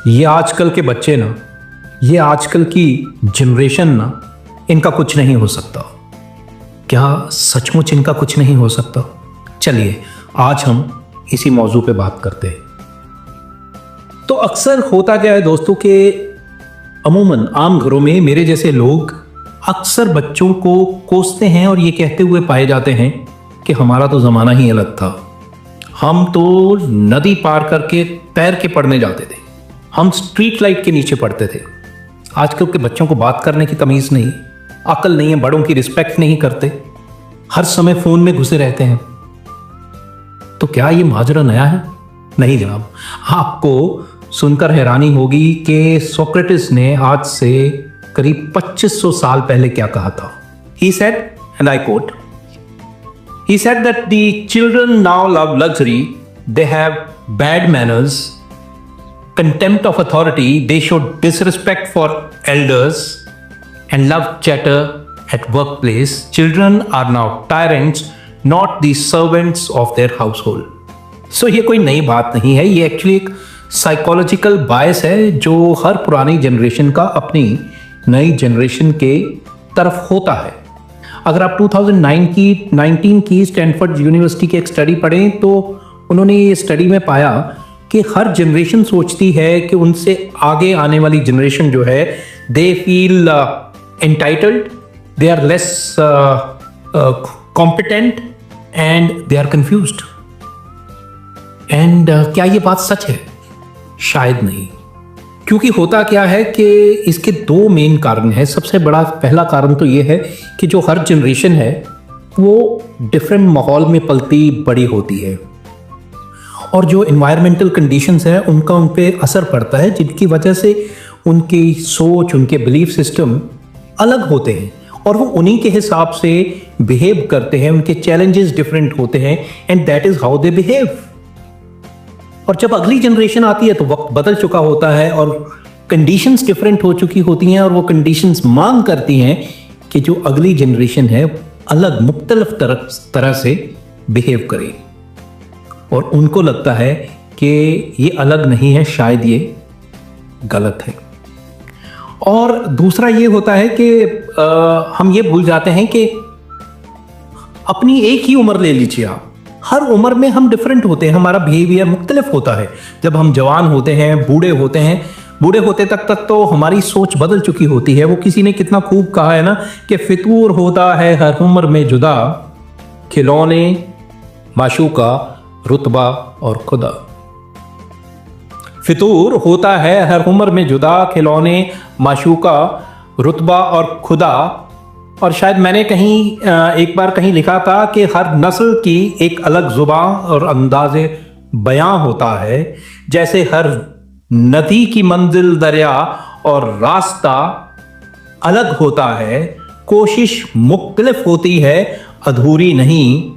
ये आजकल के बच्चे ना, ये आजकल की जनरेशन ना, इनका कुछ नहीं हो सकता। क्या सचमुच इनका कुछ नहीं हो सकता? चलिए आज हम इसी मौजू पे बात करते हैं। तो अक्सर होता क्या है दोस्तों के अमूमन आम घरों में मेरे जैसे लोग अक्सर बच्चों को कोसते हैं और ये कहते हुए पाए जाते हैं कि हमारा तो ज़माना ही अलग था, हम तो नदी पार करके तैर के पढ़ने जाते थे, हम स्ट्रीट लाइट के नीचे पढ़ते थे। आजकल के बच्चों को बात करने की तमीज़ नहीं, अकल नहीं है, बड़ों की रिस्पेक्ट नहीं करते, हर समय फ़ोन में घुसे रहते हैं। तो क्या ये माजरा नया है? नहीं जनाब, आपको सुनकर हैरानी होगी कि सोक्रेटिस ने आज से करीब 2500 साल पहले क्या कहा था। He said, and I quote, he said that the children now love luxury, they have bad manners, contempt of authority, they show disrespect for elders and love chatter at workplace. Children are now tyrants, not the servants of their household. So ये कोई नई बात नहीं है, ये actually एक psychological बायस है जो हर पुरानी जनरेशन का अपनी नई जनरेशन के तरफ होता है। अगर आप 2019 की स्टैनफोर्ड यूनिवर्सिटी की एक स्टडी पढ़ें तो उन्होंने ये स्टडी में पाया कि हर जनरेशन सोचती है कि उनसे आगे आने वाली जनरेशन जो है they feel entitled, they are less competent and they are confused. And क्या ये बात सच है? शायद नहीं, क्योंकि होता क्या है कि इसके दो मेन कारण हैं। सबसे बड़ा पहला कारण तो ये है कि जो हर जनरेशन है वो डिफरेंट माहौल में पलती बड़ी होती है और जो इन्वायरमेंटल कंडीशंस हैं उनका उन पे असर पड़ता है, जिनकी वजह से उनकी सोच, उनके बिलीफ सिस्टम अलग होते हैं और वो उन्हीं के हिसाब से बिहेव करते हैं। उनके चैलेंजेस डिफरेंट होते हैं and that is how they behave. और जब अगली जनरेशन आती है तो वक्त बदल चुका होता है और कंडीशंस डिफरेंट हो चुकी होती हैं और वो कंडीशंस मांग करती हैं कि जो अगली जनरेशन है अलग मुख्तलिफ तरह से बिहेव करे और उनको लगता है कि ये अलग नहीं है, शायद ये गलत है। और दूसरा ये होता है कि हम ये भूल जाते हैं कि अपनी एक ही उम्र ले लीजिए आप, हर उम्र में हम डिफरेंट होते हैं, हमारा बिहेवियर मुख्तलिफ होता है। जब हम जवान होते हैं, बूढ़े होते हैं, बूढ़े होते तक तो हमारी सोच बदल चुकी होती है। वो किसी ने कितना खूब कहा है ना कि फितूर होता है हर उम्र में जुदा, खिलौने, माशूका, रुतबा और खुदा। फितूर होता है हर उम्र में जुदा, खिलौने, माशूका, रुतबा और खुदा। और शायद मैंने कहीं एक बार कहीं लिखा था कि हर नस्ल की एक अलग जुबान और अंदाज़े बयां होता है। जैसे हर नदी की मंजिल दरिया और रास्ता अलग होता है, कोशिश मुख्तलिफ होती है, अधूरी नहीं।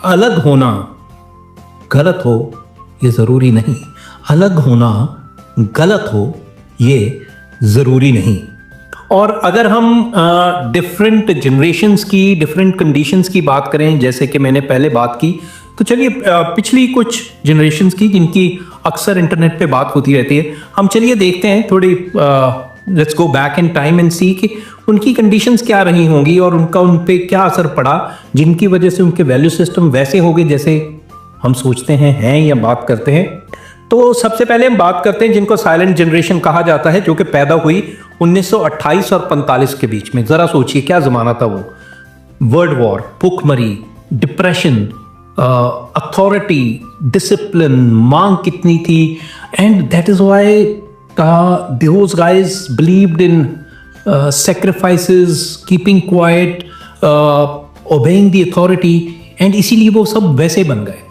अलग होना गलत हो ये ज़रूरी नहीं, अलग होना गलत हो ये ज़रूरी नहीं। और अगर हम डिफरेंट जनरेशंस की, डिफरेंट कंडीशंस की बात करें, जैसे कि मैंने पहले बात की, तो चलिए पिछली कुछ जनरेशंस की जिनकी अक्सर इंटरनेट पे बात होती रहती है, हम चलिए देखते हैं थोड़ी, let's go back in time and see कि उनकी कंडीशंस क्या रही होंगी और उनका उन पे क्या असर पड़ा, जिनकी वजह से उनके वैल्यू सिस्टम वैसे हो गए जैसे हम सोचते हैं या बात करते हैं। तो सबसे पहले हम बात करते हैं जिनको साइलेंट जनरेशन कहा जाता है, जो कि पैदा हुई 1928 और 45 के बीच में। जरा सोचिए क्या जमाना था वो। वर्ल्ड वॉर, भूखमरी, डिप्रेशन, अथॉरिटी, डिसिप्लिन, मांग कितनी थी। And that is why those guys believed in sacrifices, keeping quiet, obeying the authority, and इसीलिए वो सब वैसे बन गए।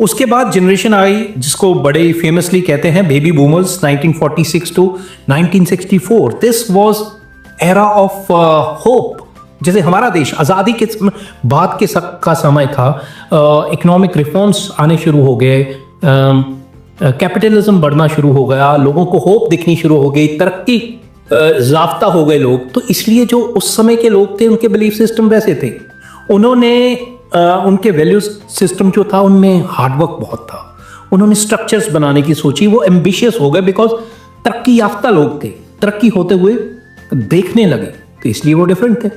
उसके बाद जनरेशन आई जिसको बड़े फेमसली कहते हैं baby boomers, 1946 to 1964। This was era of hope. जैसे हमारा देश आज़ादी के बाद के का समय था, इकोनॉमिक रिफॉर्म्स आने शुरू हो गए, कैपिटलिज्म बढ़ना शुरू हो गया, लोगों को होप दिखनी शुरू हो गई, तरक्की याफ्ता हो गए लोग। तो इसलिए जो उस समय के लोग थे उनके बिलीफ सिस्टम वैसे थे। उन्होंने उनके वैल्यू सिस्टम जो था उनमें हार्डवर्क बहुत था। उन्होंने स्ट्रक्चर्स बनाने की सोची, वो एम्बिशियस हो गए बिकॉज तरक्की याफ्ता लोग थे, तरक्की होते हुए देखने लगे, तो इसलिए वो डिफरेंट थे।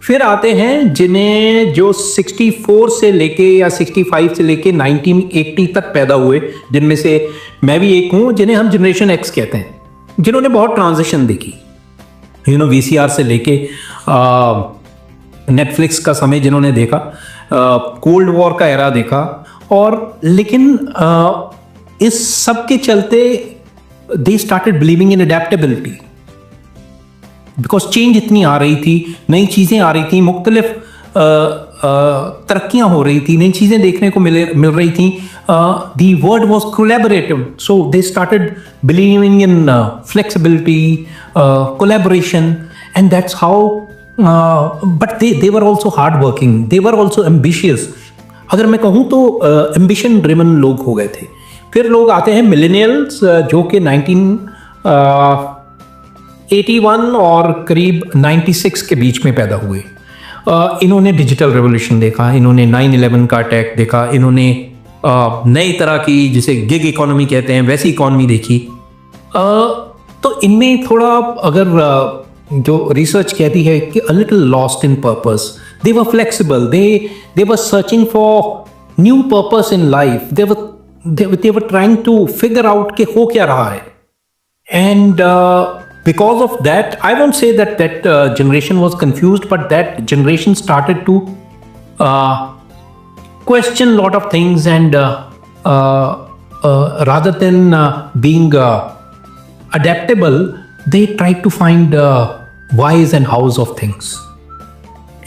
फिर आते हैं जिन्हें जो 64 से लेके या 65 से लेके 1980 तक पैदा हुए, जिनमें से मैं भी एक हूं, जिन्हें हम जनरेशन एक्स कहते हैं, जिन्होंने बहुत ट्रांजिशन देखी, वीसीआर से लेके नेटफ्लिक्स का समय जिन्होंने देखा, कोल्ड वॉर का एरा देखा, और लेकिन इस सब के चलते they started believing in adaptability, because change इतनी आ रही थी, नई चीज़ें आ रही थी, मुख्तलिफ तरक्कियाँ हो रही थी, नई चीज़ें देखने को मिल रही थी। The word was collaborative, so they started believing in flexibility, collaboration, and that's how, but they were also hard working, they were also ambitious. अगर मैं कहूँ तो एम्बिशन ड्रिवन लोग हो गए थे। फिर लोग आते हैं मिलेनियल्स, जो कि 1981 और करीब 96 के बीच में पैदा हुए। इन्होंने डिजिटल रेवोल्यूशन देखा, इन्होंने 9/11 का अटैक देखा, इन्होंने नई तरह की जिसे गिग इकोनॉमी कहते हैं वैसी इकोनॉमी देखी। तो इनमें थोड़ा अगर जो रिसर्च कहती है कि a little lost in purpose, they were flexible, they were searching for new purpose in life, they were trying to figure out कि हो क्या रहा है, and because of that, I won't say that generation was confused, but that generation started to question a lot of things, and rather than being adaptable, they tried to find whys and hows of things.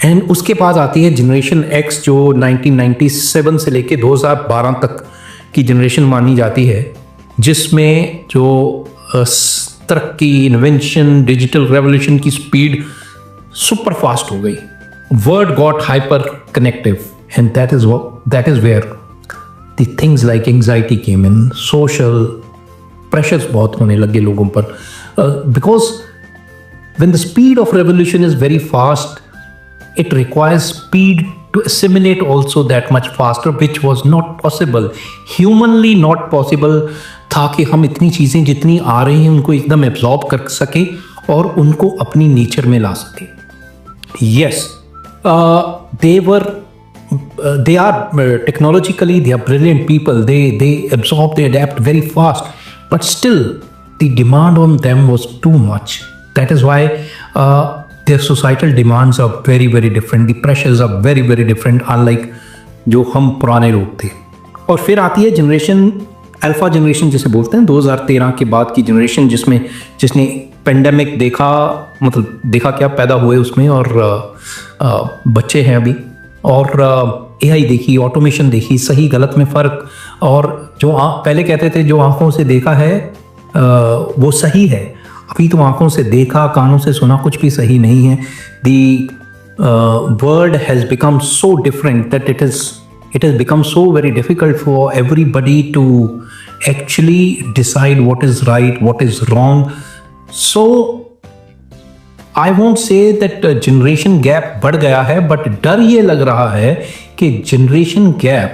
And उसके बाद आती है generation x, जो 1997 से लेके 2012 तक की generation मानी जाती है, जिसमें जो तरक्की, इन्वेंशन, डिजिटल रेवोल्यूशन की स्पीड सुपर फास्ट हो गई। World got hyper connective, and that is where the things like anxiety came in, social pressures बहुत होने लगे लोगों पर, because when the speed of revolution is very fast, it requires speed to assimilate also that much faster, which was not possible, humanly not possible था कि हम इतनी चीज़ें जितनी आ रही हैं उनको एकदम एब्जॉर्ब कर सके और उनको अपनी नेचर में ला सके। Yes, they are technologically, they are brilliant people, they absorb, they adapt very fast, but still the demand on them was too much. That is why their societal demands are very very different, the pressures are very very different, unlike जो हम पुराने लोग थे। और फिर आती है generation alpha generation जिसे बोलते हैं, 2013 के बाद की जनरेशन, जिसने पेंडेमिक देखा, मतलब देखा क्या पैदा हुए उसमें, और बच्चे हैं अभी, और एआई देखी, ऑटोमेशन देखी, सही गलत में फ़र्क, और जो पहले कहते थे जो आंखों से देखा है वो सही है, अभी तो आंखों से देखा कानों से सुना कुछ भी सही नहीं है। The world has become so different that it has become so very difficult for everybody to actually decide what is right, what is wrong. So I won't say that generation gap बढ़ गया है, but डर ये लग रहा है कि generation gap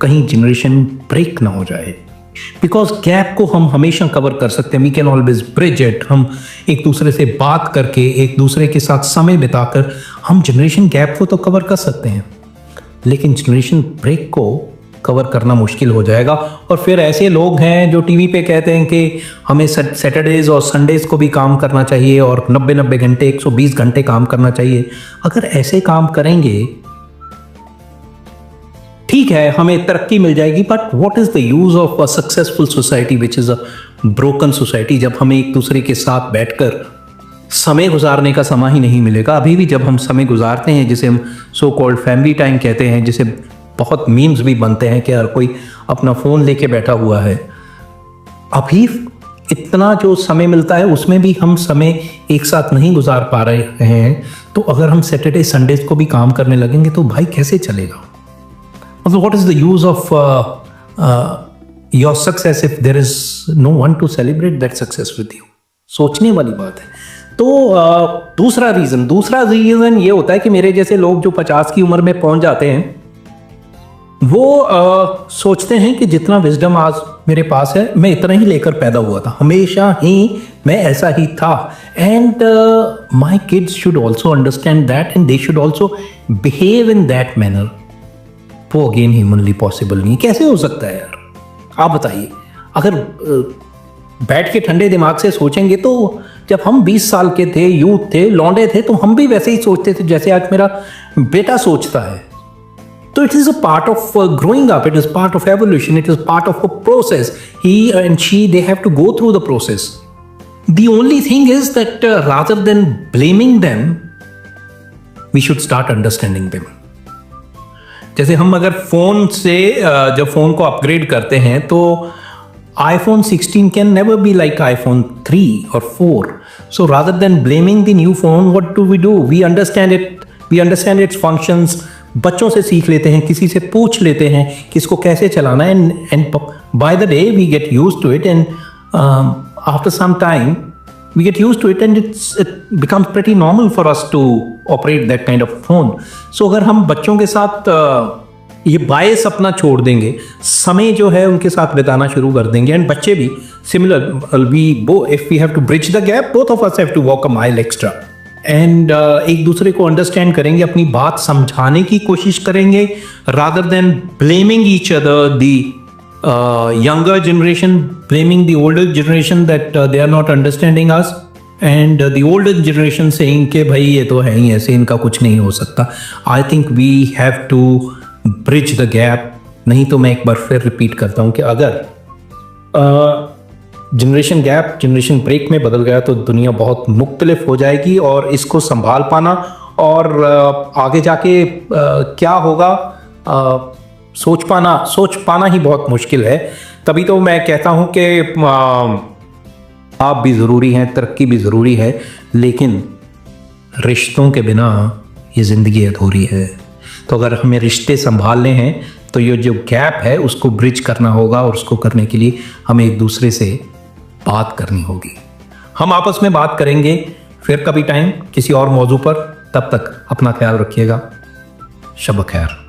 कहीं generation break ना हो जाए, बिकॉज गैप को हम हमेशा कवर कर सकते हैं, we can always bridge it. हम एक दूसरे से बात करके, एक दूसरे के साथ समय बिताकर हम जनरेशन गैप को तो कवर कर सकते हैं, लेकिन जनरेशन ब्रेक को कवर करना मुश्किल हो जाएगा। और फिर ऐसे लोग हैं जो टीवी पे कहते हैं कि हमें सैटरडेज और संडेज को भी काम करना चाहिए और 90 घंटे 120 घंटे काम करना चाहिए। अगर ऐसे काम करेंगे ठीक है, हमें तरक्की मिल जाएगी, but what is the use of a successful society which is a broken society, जब हमें एक दूसरे के साथ बैठकर समय गुजारने का समय ही नहीं मिलेगा। अभी भी जब हम समय गुजारते हैं, जिसे हम सो कॉल्ड फैमिली टाइम कहते हैं, जिसे बहुत मीम्स भी बनते हैं कि हर कोई अपना फ़ोन लेके बैठा हुआ है, अभी इतना जो समय मिलता है उसमें भी हम समय एक साथ नहीं गुजार पा रहे हैं। तो अगर हम सैटरडे संडेज को भी काम करने लगेंगे तो भाई कैसे चलेगा? मतलब what is the use of your success if there is no one to celebrate that success with you? सोचने वाली बात है। तो दूसरा रीज़न ये होता है कि मेरे जैसे लोग जो 50 की उम्र में पहुंच जाते हैं, वो सोचते हैं कि जितना विजडम आज मेरे पास है, मैं इतना ही लेकर पैदा हुआ था, हमेशा ही मैं ऐसा ही था। And my kids should also understand that and they should also behave in that manner. वो अगेन ह्यूमनली पॉसिबल नहीं। कैसे हो सकता है यार, आप बताइए। अगर बैठ के ठंडे दिमाग से सोचेंगे तो जब हम 20 साल के थे, यूथ थे, लौंडे थे, तो हम भी वैसे ही सोचते थे जैसे आज मेरा बेटा सोचता है। So it is a part of growing up. It is part of evolution. It is part of a process. He and she, they have to go through the process. The only thing is that rather than blaming them, we should start understanding them. जैसे हम अगर phone से जब phone को upgrade करते हैं तो iPhone 16 can never be like iPhone 3 or 4. So rather than blaming the new phone, what do? We understand it. We understand its functions. बच्चों से सीख लेते हैं, किसी से पूछ लेते हैं कि इसको कैसे चलाना है, and by the day we get used to it, and after some time we get used to it, and it becomes pretty normal for us to operate that kind of phone. So अगर हम बच्चों के साथ ये बायस अपना छोड़ देंगे, समय जो है उनके साथ बिताना शुरू कर देंगे, एंड बच्चे भी similar, if we have to bridge the gap, both of us have to walk a mile extra, and एक दूसरे को अंडरस्टैंड करेंगे, अपनी बात समझाने की कोशिश करेंगे, rather than blaming each other, the younger generation blaming the older generation that they are not understanding us, and the older generation saying कि भाई ये तो है ही ऐसे, इनका कुछ नहीं हो सकता। I think we have to bridge the gap। नहीं तो मैं एक बार फिर रिपीट करता हूँ कि अगर जनरेशन गैप जनरेशन ब्रेक में बदल गया तो दुनिया बहुत मुख्तलिफ हो जाएगी, और इसको संभाल पाना और आगे जाके क्या होगा सोच पाना ही बहुत मुश्किल है। तभी तो मैं कहता हूँ कि आप भी ज़रूरी हैं, तरक्की भी ज़रूरी है, लेकिन रिश्तों के बिना ये ज़िंदगी अधूरी है। तो अगर हमें रिश्ते संभालने हैं तो ये जो गैप है उसको ब्रिज करना होगा, और उसको करने के लिए हमें एक दूसरे से बात करनी होगी। हम आपस में बात करेंगे फिर कभी टाइम किसी और मौजू पर। तब तक अपना ख्याल रखिएगा। शब खैर।